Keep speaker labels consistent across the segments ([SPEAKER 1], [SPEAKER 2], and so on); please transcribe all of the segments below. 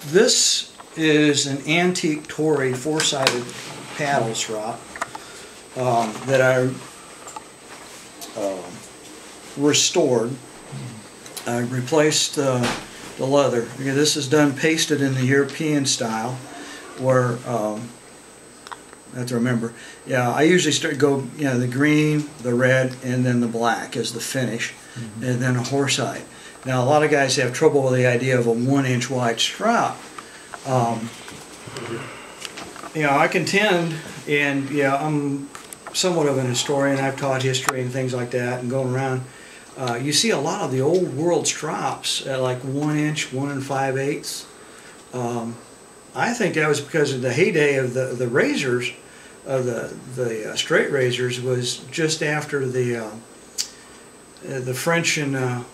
[SPEAKER 1] This is an antique Tory four-sided paddle strop that I restored. I replaced the leather. This is done pasted in the European style, where I have to remember. Yeah, I usually go the green, the red, and then the black as the finish, and then a horsehide. Now a lot of guys have trouble with the idea of a 1-inch wide strap. I contend, and I'm somewhat of an historian. I've taught history and things like that, and going around, you see a lot of the old world straps at like 1 inch, 1 5/8. I think that was because of the heyday of the razors, the straight razors, was just after the French and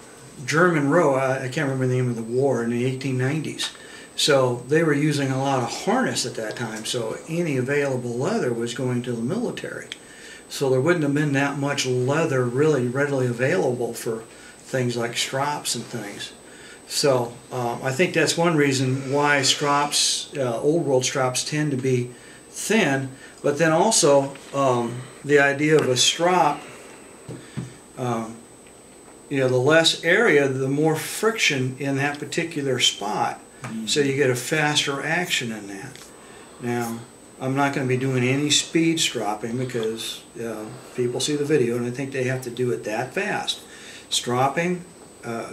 [SPEAKER 1] German row. I can't remember the name of the war in the 1890s. So they were using a lot of harness at that time, so any available leather was going to the military. So there wouldn't have been that much leather really readily available for things like straps and things. So I think that's one reason why straps, old world straps, tend to be thin. But then also the idea of a strap, the less area, the more friction in that particular spot. So you get a faster action in that. Now, I'm not going to be doing any speed stropping because people see the video and I think they have to do it that fast. Stropping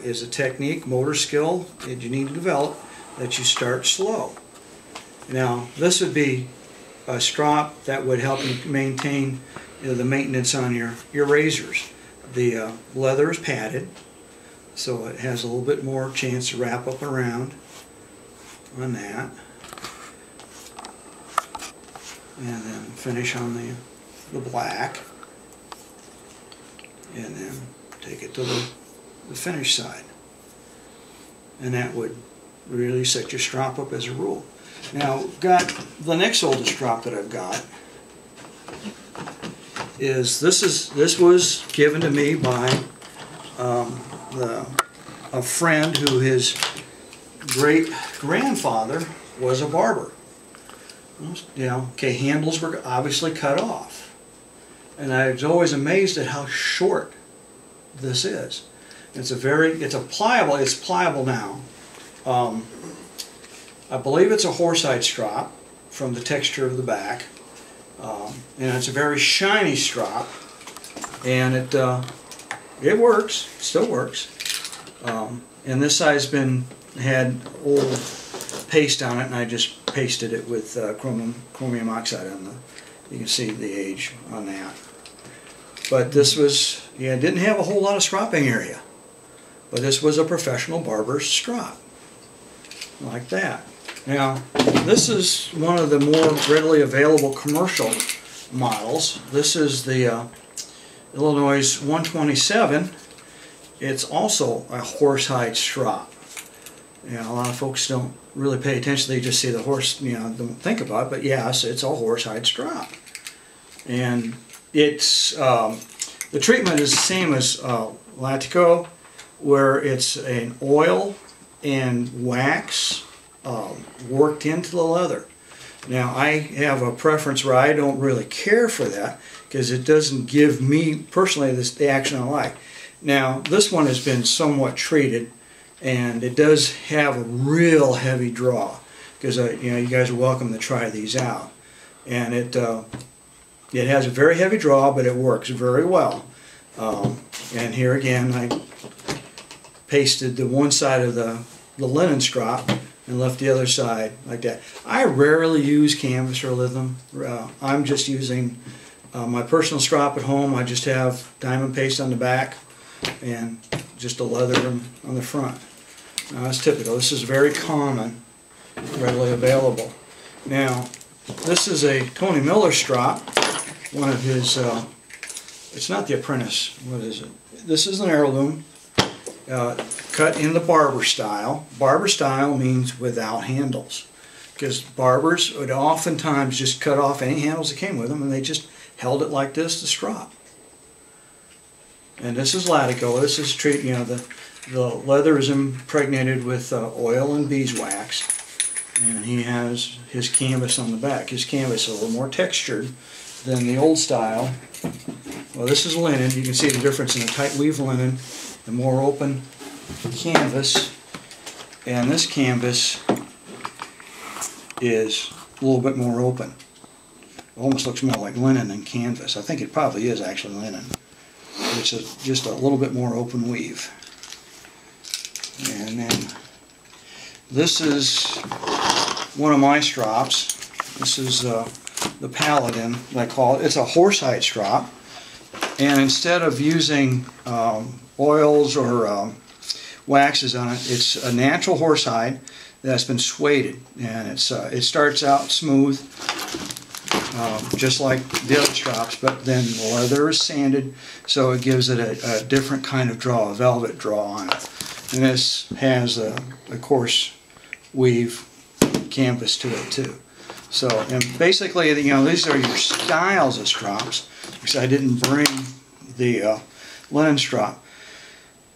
[SPEAKER 1] is a technique, motor skill that you need to develop, that you start slow. Now, this would be a strop that would help you maintain the maintenance on your razors. The leather is padded, so it has a little bit more chance to wrap up around on that, and then finish on the black, and then take it to the finish side, and that would really set your strop up as a rule. Now, got the next oldest strop that I've got is this was given to me by a friend who his great-grandfather was a barber. Handles were obviously cut off. And I was always amazed at how short this is. It's pliable now. I believe it's a horsehide strap from the texture of the back. And it's a very shiny strap. And it works, still works. And this side's had old paste on it, and I just pasted it with chromium oxide on you can see the age on that. But this was, it didn't have a whole lot of stropping area. But this was a professional barber's strap, like that. Now, this is one of the more readily available commercial models. This is the Illinois 127. It's also a horsehide strap. A lot of folks don't really pay attention. They just see the horse, don't think about it. But yes, it's a horsehide strap. And it's the treatment is the same as Latico, where it's an oil and wax worked into the leather. Now, I have a preference where I don't really care for that because it doesn't give me personally the action I like. Now, this one has been somewhat treated, and it does have a real heavy draw because you guys are welcome to try these out. And it has a very heavy draw, but it works very well. And here again, I pasted the one side of the linen strap and left the other side like that. I rarely use canvas or lithium. I'm just using my personal strap at home. I just have diamond paste on the back and just a leather on the front. Now, that's typical. This is very common, readily available. Now, this is a Tony Miller strap, one of his, it's not the Apprentice, what is it? This is an heirloom, cut in the barber style. Barber style means without handles, because barbers would oftentimes just cut off any handles that came with them, and they just held it like this to strap. And this is Latico. This is the leather is impregnated with oil and beeswax, And he has his canvas on the back. His canvas is a little more textured than the old style. Well, this is linen. You can see the difference in the tight weave linen, the more open canvas. And this canvas is a little bit more open. It almost looks more like linen than canvas. I think it probably is actually linen. It's just a little bit more open weave. And then this is one of my strops. This is the Paladin, I call it. It's a horsehide strop. And instead of using oils or waxes on it, it's a natural horsehide that's been sueded. And it starts out smooth, just like the other strops, but then the leather is sanded, so it gives it a different kind of draw, a velvet draw on it. And this has a coarse weave canvas to it too. So, and basically, you know, these are your styles of strops, because I didn't bring the linen strop.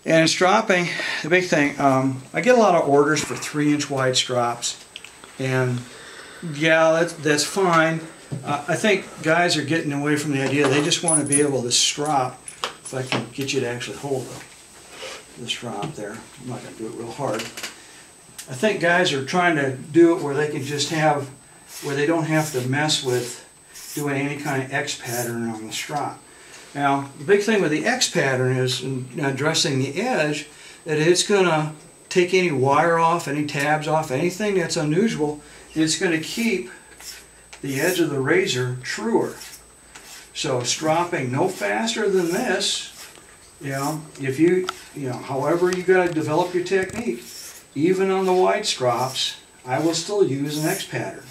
[SPEAKER 1] And in stropping, the big thing, I get a lot of orders for 3-inch wide strops, and yeah, that's fine. I think guys are getting away from the idea. They just want to be able to strop. If I can get you to actually hold the strop there. I'm not going to do it real hard. I think guys are trying to do it where they can just have, where they don't have to mess with doing any kind of X pattern on the strop. Now, the big thing with the X pattern is, in addressing the edge, that it's going to take any wire off, any tabs off, anything that's unusual. It's going to keep the edge of the razor truer. So stropping no faster than this, you know, if you know, however you got to develop your technique, even on the wide strops, I will still use an X pattern.